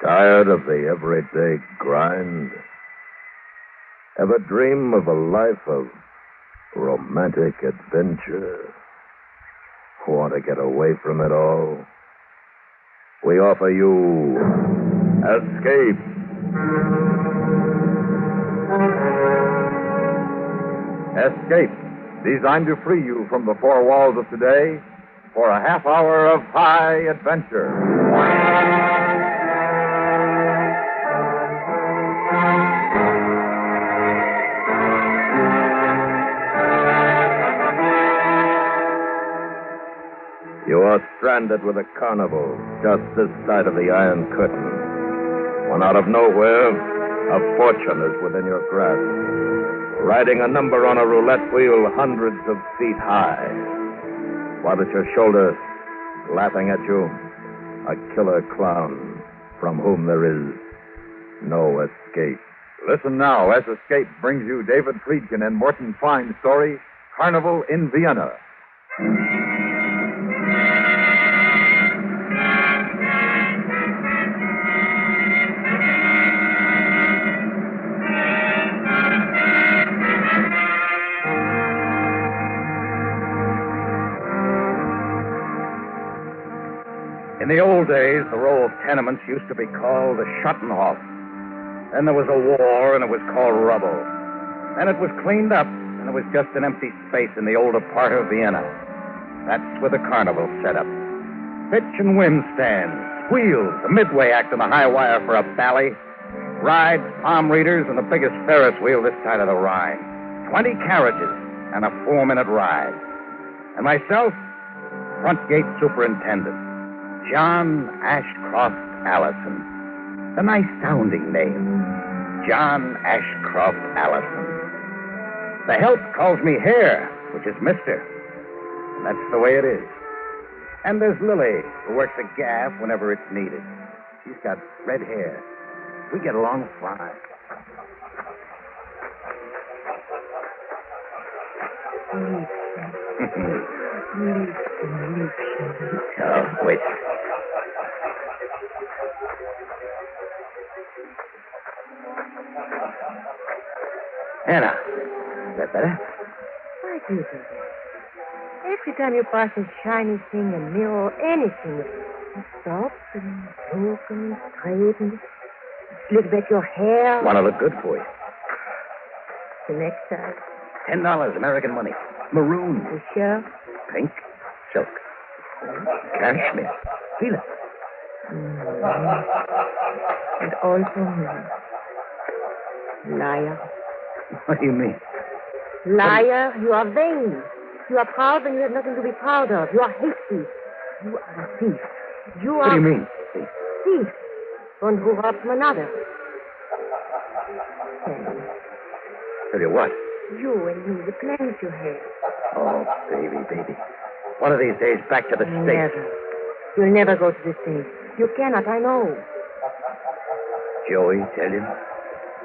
Tired of the everyday grind? Ever dream of a life of romantic adventure? Want to get away from it all? We offer you Escape. Escape, designed to free you from the four walls of today for a half hour of high adventure. You are stranded with a Carnival just this side of the Iron Curtain. When out of nowhere, a fortune is within your grasp. Riding a number on a roulette wheel hundreds of feet high. While at your shoulder, laughing at you, a killer clown from whom there is no escape. Listen now as Escape brings you David Friedkin and Morton Fine's story, Carnival in Vienna. In the old days, the row of tenements used to be called the Schottenhof. Then there was a war, and it was called rubble. Then it was cleaned up, and it was just an empty space in the older part of Vienna. That's where the Carnival set up. Pitch and wind stands, wheels, a midway act on the high wire for a bally, rides, palm readers, and the biggest Ferris wheel this side of the Rhine. 20 carriages and a 4-minute ride. And myself, front gate superintendent. John Ashcroft Allison. A nice sounding name. John Ashcroft Allison. The help calls me Hare, which is Mister. And that's the way it is. And there's Lily, who works a gaff whenever it's needed. She's got red hair. We get along fine. Oh, wait. Anna, is that better? Why do you do that? Every time you pass a shiny thing, a mirror, anything, you stop and look and straighten, slick back your hair. Want to look good for you. The necktie. $10 American money. Maroon. The shirt. Pink. Silk. Cashmere. Feel it. And also me. Liar. What do you mean? Liar, you are vain. You are proud when you have nothing to be proud of. You are hasty. You are a thief. What do you mean? Thief? Thief. One who robs from another. Tell you what? You and me, the plans you had. Oh, baby. One of these days, back to the States. Never. You'll never go to the States. You cannot, I know. Joey, tell you?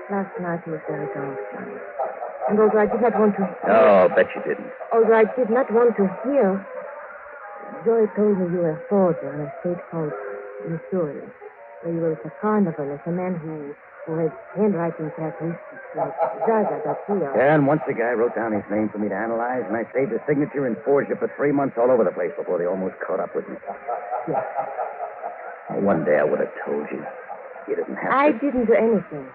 Last night he was very downtrodden. And although I did not want to hear... Oh, bet you didn't. Although I did not want to hear... Joey told me you were a soldier on a stagecoach in Missouri, where you were at a carnival as a man who had handwriting characteristics like Zaza Garcia. Yeah, and once the guy wrote down his name for me to analyze, and I saved his signature and forged it for 3 months all over the place before they almost caught up with me. Yes. One day I would have told you. You didn't have to. I didn't do anything.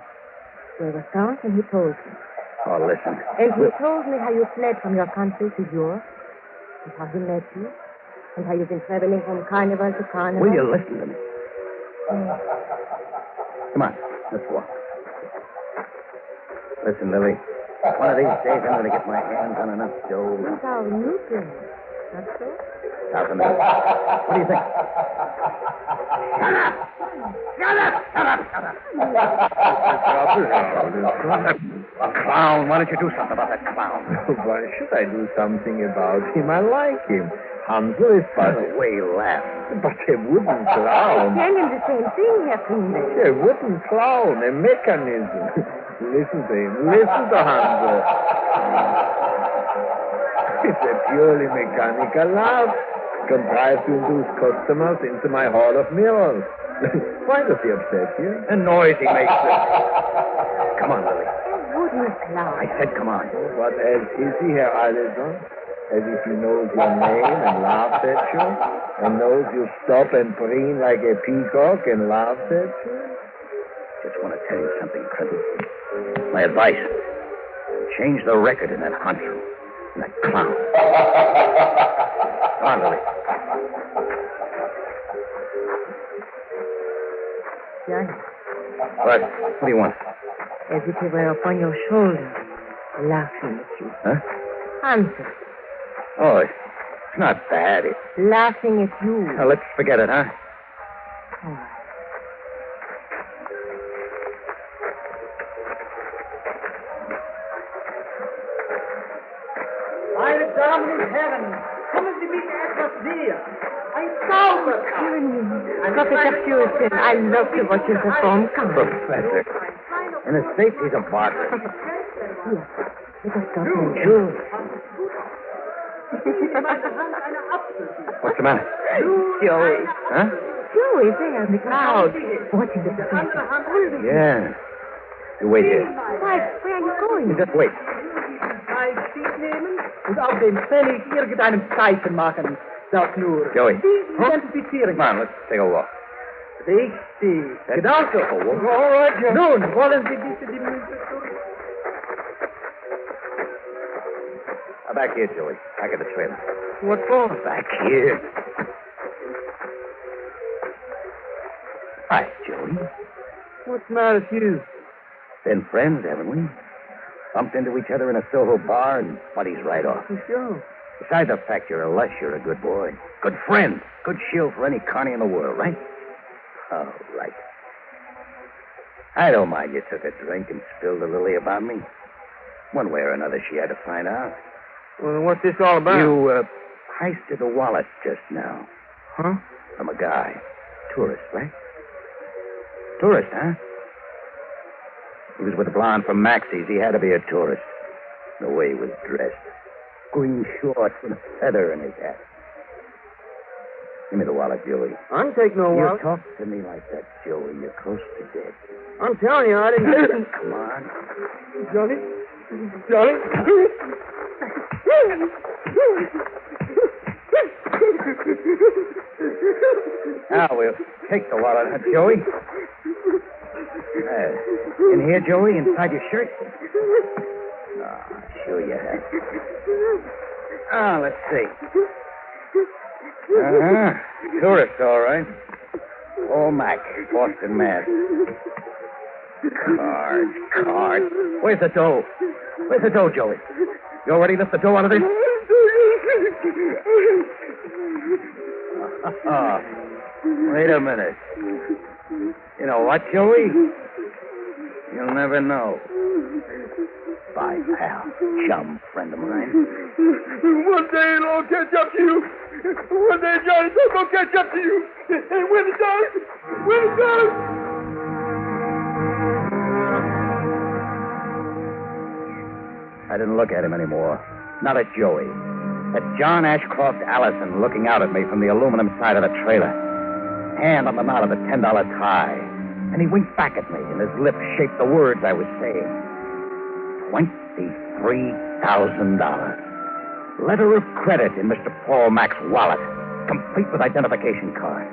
There was Count, and he told me. Oh, listen. And he told me how you fled from your country to yours, and how he met you, and how you've been traveling from carnival to carnival. Will you listen to me? Yes. Come on, let's walk. Listen, Lily. One of these days I'm going to get my hands on enough dough. These are new plans, not so? South America. What do you think? Shut up! Clown, why don't you do something about that clown? Why should I do something about him? I like him. Hansel is By the way you laugh. But a wooden I clown. tell him the same thing, Herr Friedman. A wooden clown, a mechanism. Listen to him. Listen to Hansel. It's a purely mechanical laugh, contrived to induce customers into my hall of mirrors. Why does he upset you? The noise he makes. Come on, Lily. Wouldn't Cloud. I said come on. What else is he, Herr Allison? As if he knows your name and laughs at you? And knows you stop and preen like a peacock and laughs at you? Just want to tell you something, cousin. My advice. Change the record in that honcho. In that clown. Come on, Lily. Johnny, What? What do you want? as if he were upon your shoulder, laughing at you. Huh? Answer. Oh, it's not bad. It's... Laughing at you. Now, let's forget it, huh? All right. Meine Damen und Herren, kommen Sie mich etwas näher. Ein Zaubertag. Professor Puritan, I love to watch you perform. Come. Professor. In the States, he's a barber. Here, let us go to What's the matter? Joey. Huh? Joey there in the crowd, watching the professor. Yeah. You wait here. Why, where are you going? You just wait. Ein Stieg nehmen und auf dem Pfennig irgendeinem Zeichen machen. Das nur. Joey. Sie identifizieren. Come on, let's take a walk. Richtig. That's Genau so. All right, Joe. Nun, wollen Sie bitte die Münze zurück? Back here, Joey. Back at the trailer. What for? Back here. Hi, Joey. What's the matter with you? Been friends, haven't we? Bumped into each other in a Soho bar and buddies right off. You sure? Besides the fact you're a lush, you're a good boy. Good friend. Good shield for any carny in the world, right? All right. I don't mind you took a drink and spilled a lily about me. One way or another, she had to find out. Well, what's this all about? You, heisted a wallet just now. Huh? From a guy. Tourist, right? Tourist, huh? He was with a blonde from Maxie's. He had to be a tourist. The way he was dressed. Green shorts and a feather in his hat. Give me the wallet, Joey. I didn't take no You wallet. talk to me like that, Joey. You're close to dead. I'm telling you, I didn't. Come on. Johnny? Johnny? Now we'll take the wallet, huh, Joey? In here, Joey, inside your shirt? Ah, sure you have. Ah, let's see. Uh-huh. Tourist, all right. Paul Mac, Boston, Mass. Cards. Where's the dough? Where's the dough, Joey? You already lift the dough out of this? Wait a minute. You know what, Joey? You'll never know. Bye, pal. Chum, friend of mine. One day it'll all catch up to you. One day Johnny will catch up to you. And when it does. I didn't look at him anymore. Not at Joey. At John Ashcroft Allison looking out at me from the aluminum side of the trailer. Hand on the knot of the $10 tie. And he winked back at me, and his lips shaped the words I was saying. $23,000. Letter of credit in Mr. Paul Mack's wallet, complete with identification card.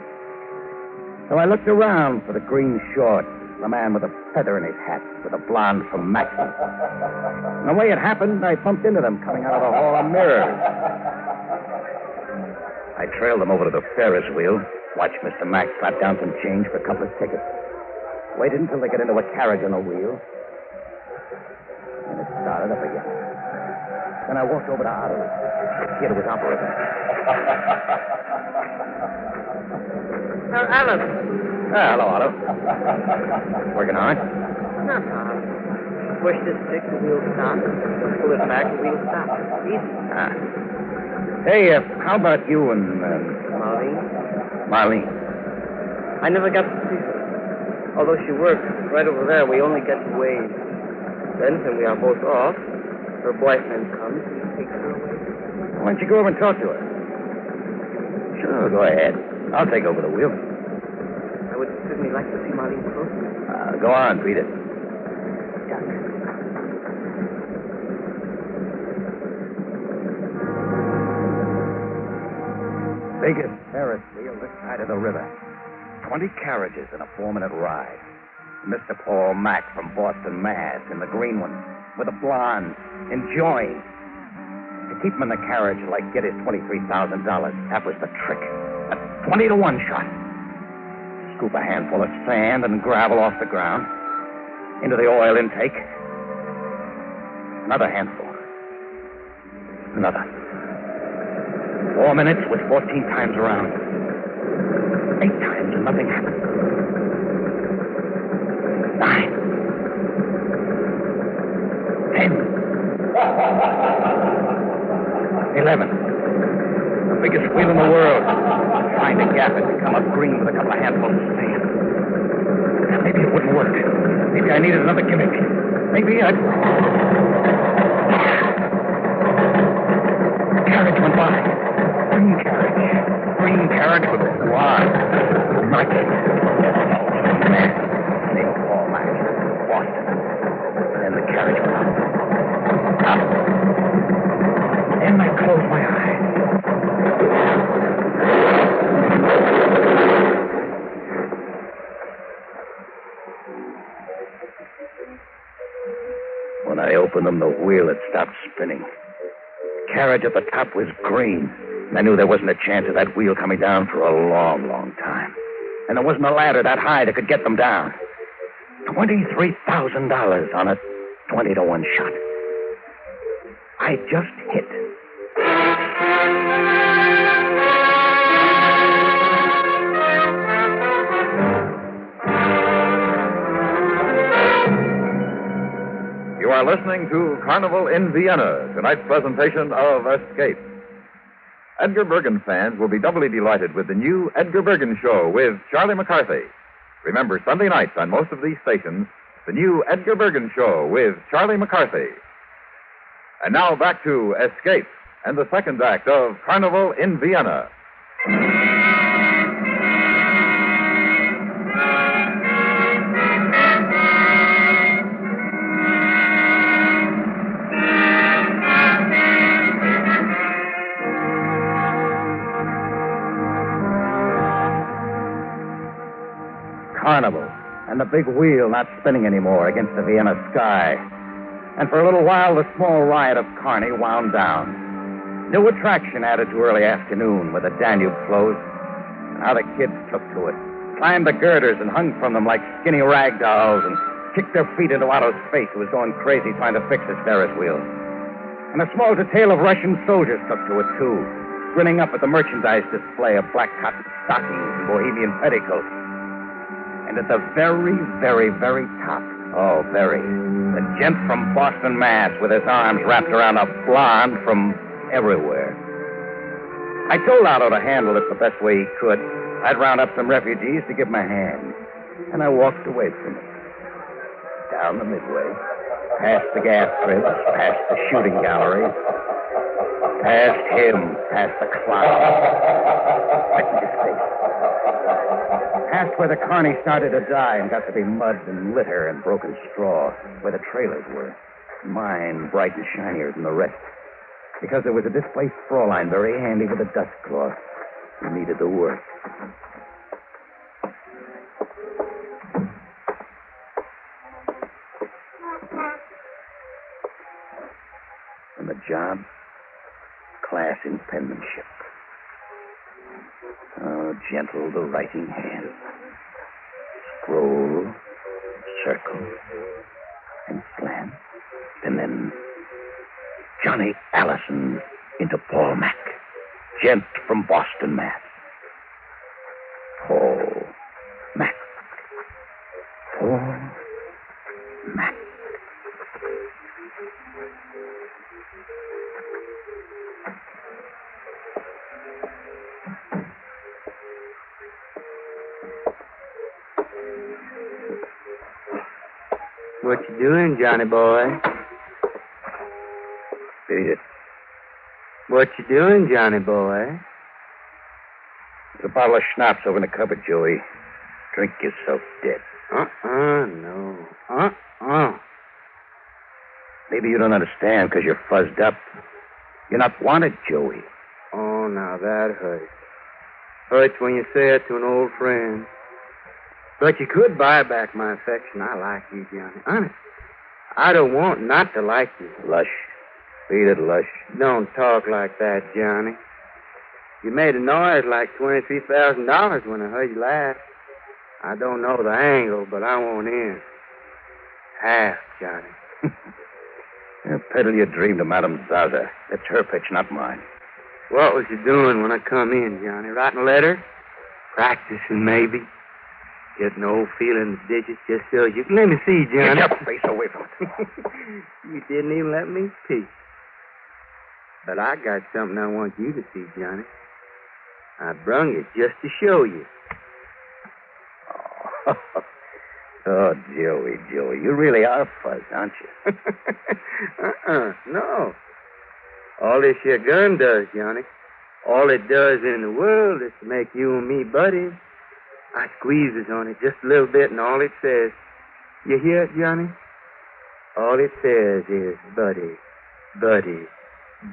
So I looked around for the green shorts, the man with a feather in his hat, with a blonde from Maxie. And the way it happened, I bumped into them coming out of the hall of mirrors. I trailed them over to the Ferris wheel, watched Mr. Mack slap down some change for a couple of tickets. Waited until they got into a carriage on a wheel. And it started up again. Then I walked over to Otto. The kid was operating. Alan. Hello, Otto. Working hard? Not hard. Push this stick, the wheel starts. Pull it back, the wheel stops. Easy. Ah. Hey, how about you and, Marlene? I never got to see her. Although she works right over there, we only get to wave. Then, when we are both off, her boyfriend comes and takes her away. Why don't you go over and talk to her? Sure, go ahead. I'll take over the wheel. I would certainly like to see Marlene closer. Go on, beat it. Biggest Ferris wheel this side of the river. 20 carriages in a 4-minute ride. Mr. Paul Mack from Boston, Mass. in the green one with a blonde, enjoying. To keep him in the carriage like get his $23,000. That was the trick. A 20-to-1 shot. Scoop a handful of sand and gravel off the ground. Into the oil intake. Another handful. Another. 4 minutes with 14 times around. 8 times and nothing happened. 9. 10. 11. The biggest wheel in the world. Trying to gap it to come up green with a couple of handfuls of sand. Maybe it wouldn't work. Maybe I needed another gimmick. Maybe I'd... The carriage went by. Green carriage. Green carriage with a blonde. Mack. Man named Paul Mack. Boston. Then the carriage went up. Up. And I closed my eyes. When I opened them, the wheel had stopped spinning. The carriage at the top was green. And I knew there wasn't a chance of that wheel coming down for a long, long time. And there wasn't a ladder that high that could get them down. $23,000 on a 20-to-1 shot. I just hit. You are listening to Carnival in Vienna, tonight's presentation of Escape. Edgar Bergen fans will be doubly delighted with the new Edgar Bergen Show with Charlie McCarthy. Remember, Sunday nights on most of these stations, the new Edgar Bergen Show with Charlie McCarthy. And now back to Escape and the second act of Carnival in Vienna. Carnival, and the big wheel not spinning anymore against the Vienna sky. And for a little while, the small riot of Carney wound down. New attraction added to early afternoon where the Danube flows, and how the kids took to it. Climbed the girders and hung from them like skinny rag dolls and kicked their feet into Otto's face, who was going crazy trying to fix his Ferris wheel. And a small detail of Russian soldiers took to it, too, grinning up at the merchandise display of black cotton stockings and Bohemian petticoats. And at the very, very, very top, oh, very, the gent from Boston, Mass, with his arms wrapped around a blonde from everywhere. I told Otto to handle it the best way he could. I'd round up some refugees to give him a hand. And I walked away from it. Down the midway, past the gas cribs, past the shooting gallery, past him, past the clown. Right in his face. Past where the Carney started to die and got to be mud and litter and broken straw, where the trailers were. Mine bright and shinier than the rest. Because there was a displaced Fraulein very handy with a dust cloth who needed the work. And the job? Class in penmanship. Oh, gentle the writing hand. Scroll, circle, and slant. And then Johnny Allison into Paul Mack. Gent from Boston, Mass. Paul Mack. Paul Mack. What you doing, Johnny boy? Beat it. What you doing, Johnny boy? There's a bottle of schnapps over in the cupboard, Joey. Drink yourself dead. No. Maybe you don't understand because you're fuzzed up. You're not wanted, Joey. Oh, now that hurts. Hurts when you say it to an old friend. But you could buy back my affection. I like you, Johnny. Honest. I don't want not to like you. Lush. Beat it, Lush. Don't talk like that, Johnny. You made a noise like $23,000 when I heard you laugh. I don't know the angle, but I want in. Half, Johnny. Peddle your dream to Madame Zaza. That's her pitch, not mine. What was you doing when I come in, Johnny? Writing a letter? Practicing, maybe? Getting old feeling the digits just so you can let me see, Johnny. Get your face away from it. You didn't even let me peek. But I got something I want you to see, Johnny. I brung it just to show you. Oh, Joey, you really are fuzz, aren't you? No. All this here gun does, Johnny, all it does in the world is to make you and me buddies. I squeezes on it just a little bit, and all it says, you hear it, Johnny? All it says is buddy, buddy,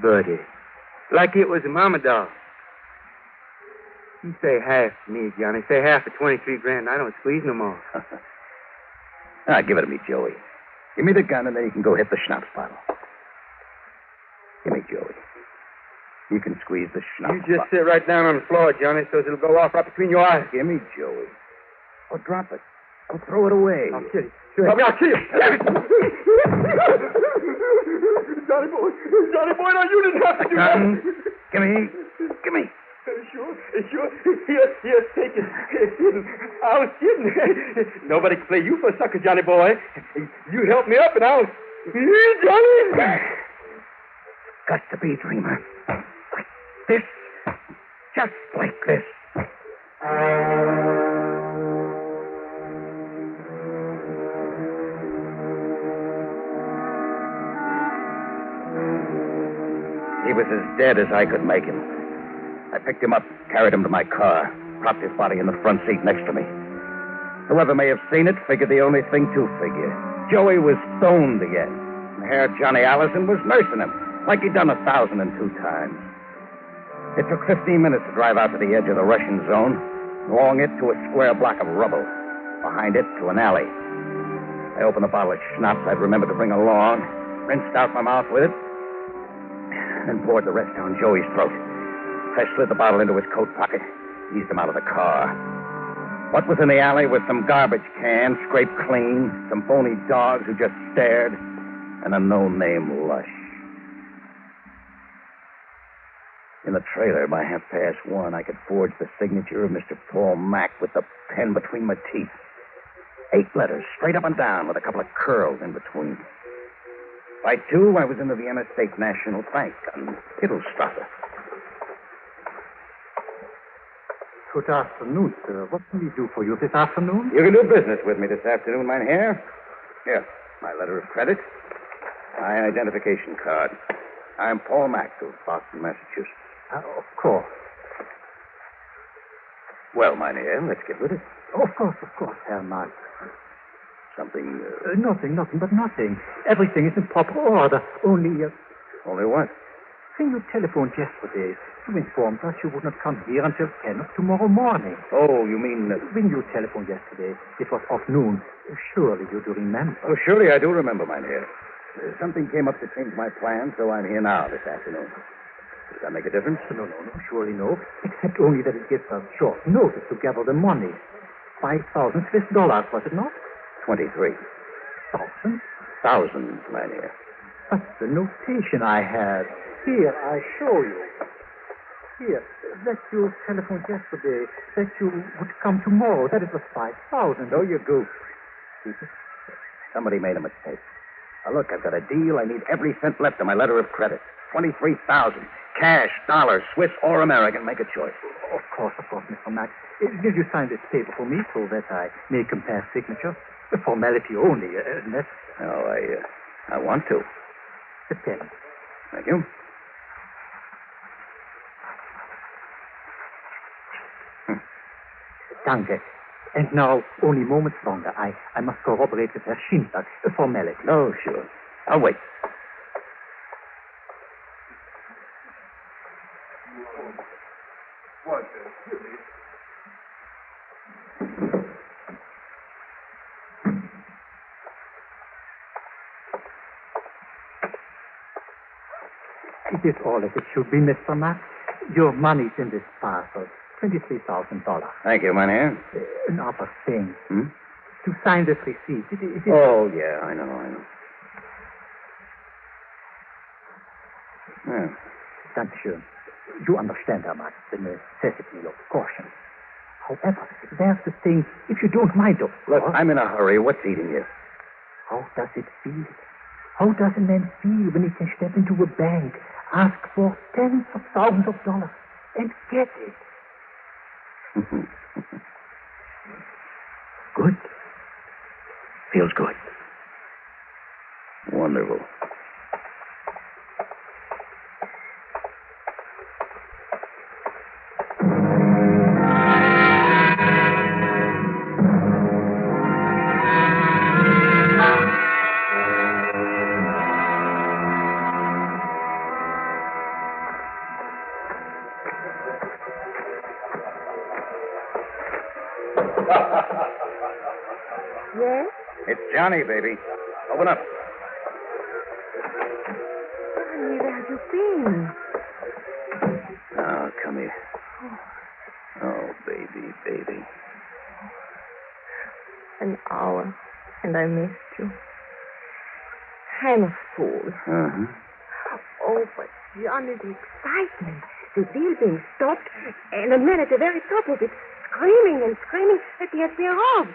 buddy. Like it was a mama dog. You say half to me, Johnny. Say half for 23 grand. I don't squeeze no more. Give it to me, Joey. Give me the gun, and then you can go hit the schnapps bottle. Give me, Joey. You can squeeze the schnapps You just sit right down on the floor, Johnny, so it'll go off right between your eyes. Give me, Joey. Or drop it. Or throw it away. I'll kill you. I'll kill you. Johnny boy, now you didn't have to do Gun. that. Give me. Sure. Here, take it. I was kidding. Nobody can play you for a sucker, Johnny boy. You helped me up, and I was... Johnny! Got to be, dreamer. Like this. Just like this. He was as dead as I could make him. I picked him up, carried him to my car, propped his body in the front seat next to me. Whoever may have seen it figured the only thing to figure. Joey was stoned again. And Herr Johnny Allison was nursing him, like he'd done 1,002 times. It took 15 minutes to drive out to the edge of the Russian zone, along it to a square block of rubble, behind it to an alley. I opened a bottle of schnapps I'd remembered to bring along, rinsed out my mouth with it, and poured the rest down Joey's throat. I slid the bottle into his coat pocket, eased him out of the car. What was in the alley was some garbage cans, scraped clean, some phony dogs who just stared, and a no-name Lush. In the trailer, by 1:30, I could forge the signature of Mr. Paul Mack with the pen between my teeth. 8 letters, straight up and down, with a couple of curls in between. By 2, I was in the Vienna State National Bank on Hittelstrasse. Good afternoon, sir. What can we do for you this afternoon? You can do business with me this afternoon, Mynheer. Here, my letter of credit, my identification card. I'm Paul Mack of Boston, Massachusetts. Of course. Well, Mynheer, let's get with it. Of course, Herr Mack. Something... Nothing. Everything is in proper order. Only what? when you telephoned yesterday, you informed us you would not come here until 10 of tomorrow morning. Oh, you mean... When you telephoned yesterday, it was off noon. Surely you do remember. Oh, surely I do remember, Mynheer. Something came up to change my plans, so I'm here now this afternoon. Does that make a difference? No, surely no. Except only that it gives us short notice to gather the money. 5,000 Swiss dollars, was it not? 23. 1,000? Thousands, Mynheer. But the notation I had. Here, I show you. Here, that you telephoned yesterday, that you would come tomorrow. That it was 5,000. Oh, you goof. Somebody made a mistake. Now, look, I've got a deal. I need every cent left of my letter of credit. 23,000. Cash, dollars, Swiss or American. Make a choice. Of course, Mr. Max. Will you sign this paper for me so that I may compare signatures? A formality only, unless... No, I want to. The pen. Thank you. Danke. And now, only moments longer. I must corroborate with Herr Schindler. A formality. Oh, sure. I'll wait. It is all as it should be, Mr. Mack. Your money's in this parcel. $23,000. Thank you, Mynheer. Another thing. Hmm? To sign this receipt. It is... Oh, yeah, I know. Yeah. Dankeschön. You understand, Herr Mack, the necessity of caution. However, there's the thing, if you don't mind, of Look, course. I'm in a hurry. What's eating you? How does it feel? How does a man feel when he can step into a bank, ask for tens of thousands of dollars, and get it? Good. Feels good. Wonderful. Yes? It's Johnny, baby. Open up. Honey, where have you been? Oh, come here. Oh, baby. An hour, and I missed you. I'm a fool. Uh-huh. Oh, but Johnny, the excitement. The wheel being stopped, and a man at the very top of it screaming that he has been robbed.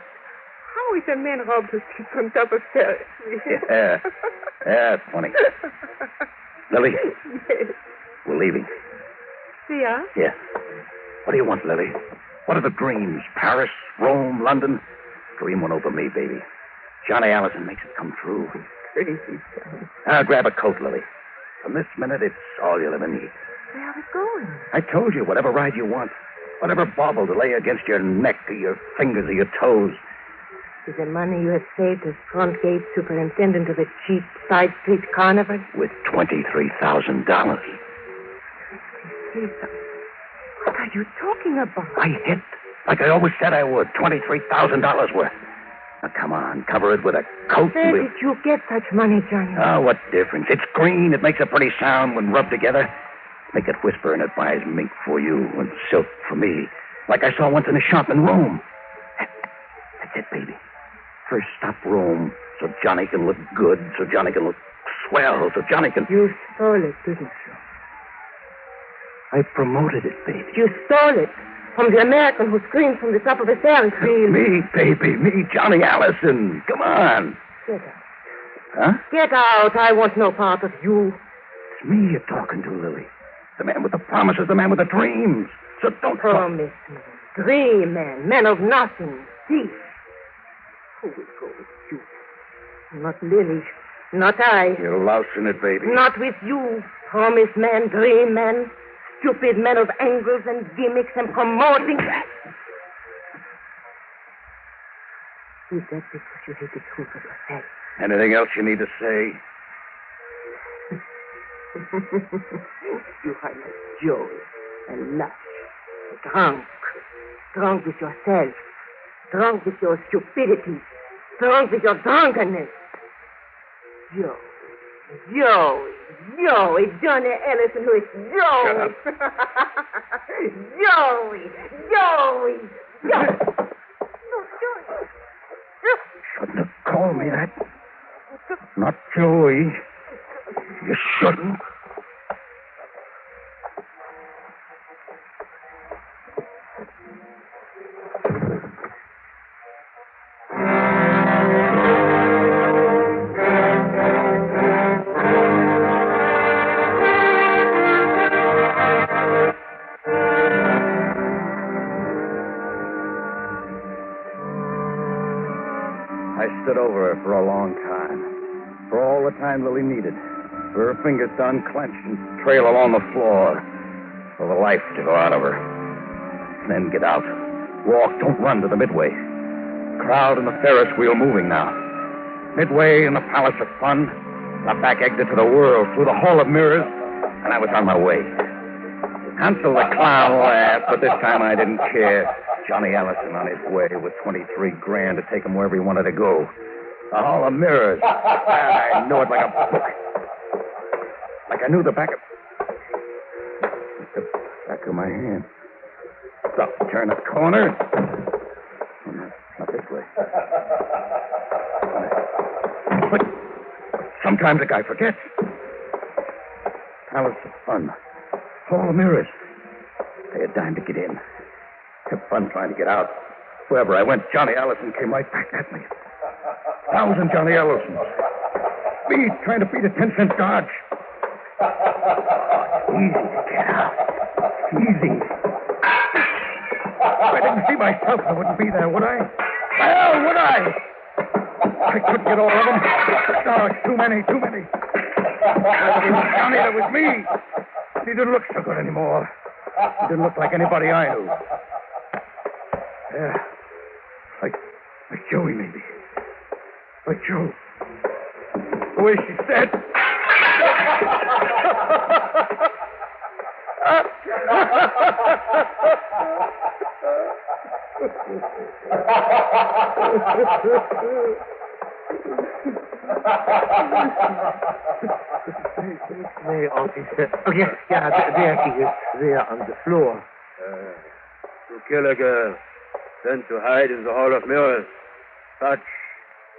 How is a man robbed who sits on top of Ferris wheel? Yeah. Yeah, it's funny. Lily, Yes. we're leaving. Yeah? Yeah. What do you want, Lily? What are the dreams? Paris, Rome, London? Dream one over me, baby. Johnny Allison makes it come true. Crazy, Johnny. Now, grab a coat, Lily. From this minute, it's all you'll ever need. Where are we going? I told you, whatever ride you want. Whatever bauble to lay against your neck or your fingers or your toes. Is the money you have saved as front gate superintendent of a cheap side street carnival? With $23,000. What are you talking about? I hit, like I always said I would, $23,000 worth. Now, come on, cover it with a coat. Where did you get such money, Johnny? Oh, what difference? It's green. It makes a pretty sound when rubbed together. Make it whisper and it buys mink for you and silk for me. Like I saw once in a shop in Rome. That's it, baby. First stop Rome, so Johnny can look good, so Johnny can look swell, so Johnny can... You stole it, didn't you? I promoted it, baby. You stole it from the American who screamed from the top of a Ferris wheel. Me, baby, me, Johnny Allison. Come on. Get out. Huh? Get out. I want no part of you. It's me you're talking to, Lily. The man with the promises, the man with the dreams. So don't talk. Promise me. Dream man. Man of nothing. Thief. Who will go with you? Not Lily. Not I. You're lousing it, baby. Not with you. Promise man. Dream man. Stupid man of angles and gimmicks and promoting. Is that because you hate the truth of yourself? Anything else you need to say? You are like Joey and lush. Drunk with yourself. Drunk with your stupidity. Drunk with your drunkenness. Joey, Johnny Ellison, who is Joey. Shut up. Joey. Shouldn't have called me that. Not Joey. You shouldn't. I stood over her for a long time. For all the time Lily needed. For her fingers to unclench and trail along the floor. For the life to go out of her. And then get out. Walk, don't run to the Midway. Crowd and the Ferris wheel moving now. Midway in the Palace of Fun, the back exit to the world, through the Hall of Mirrors, and I was on my way. Hansel the Clown laughed, but this time I didn't care. Johnny Ellison on his way with 23 grand to take him wherever he wanted to go. The Hall of Mirrors. I knew it like a book. Like I knew the back of my hand. Stop, turn the corner. Oh, not this way. But sometimes a guy forgets. Palace of Fun. Hall of Mirrors. Pay a dime to get in. Had fun trying to get out. Wherever I went, Johnny Ellison came right back at me. 1,000 Johnny Ellisons. Me trying to beat a 10-cent dodge. Easy to get out. Easy. If I didn't see myself, I wouldn't be there, would I? Hell, would I? I couldn't get all of them. No, it's too many. It was Johnny, that was me. He didn't look so good anymore. He didn't look like anybody I knew. Yeah. Like Joey, maybe. Like Joe. The way she said. Nee, officer. Oh, yeah, there he is. There on the floor. To kill a girl, then to hide in the Hall of Mirrors. Such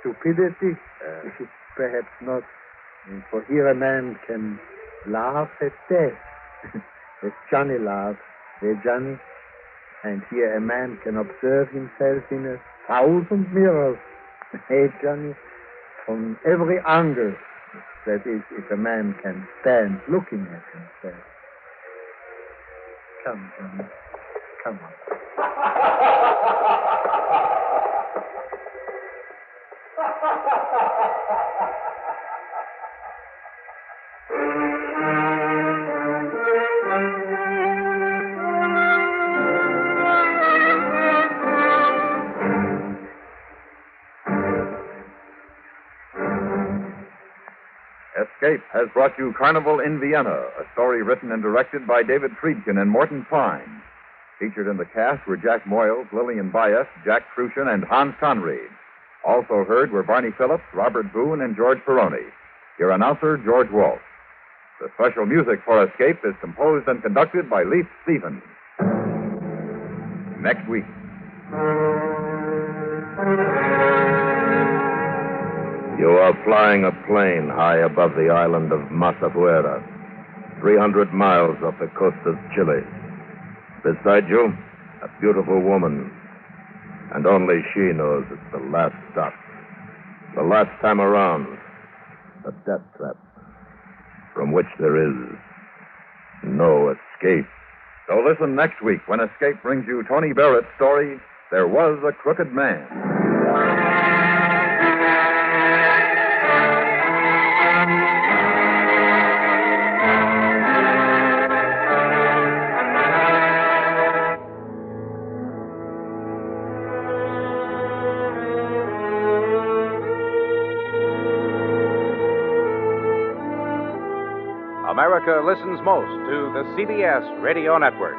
Stupidity? Perhaps not. For here a man can laugh at death. As Johnny laughed. Eh, Johnny? And here a man can observe himself in 1,000 mirrors. Hey, Johnny? From every angle. That is, if a man can stand looking at himself. Come, Johnny. Come on. Escape has brought you Carnival in Vienna, a story written and directed by David Friedkin and Morton Fine. Featured in the cast were Jack Moyles, Lillian Bias, Jack Crucian, and Hans Conried. Also heard were Barney Phillips, Robert Boone, and George Peroni. Your announcer, George Walsh. The special music for Escape is composed and conducted by Leif Stevens. Next week. You are flying a plane high above the island of Masafuera, 300 miles off the coast of Chile. Beside you, a beautiful woman. And only she knows it's the last stop. The last time around. A death trap from which there is no escape. So listen next week when Escape brings you Tony Barrett's story, There Was a Crooked Man. America listens most to the CBS Radio Network.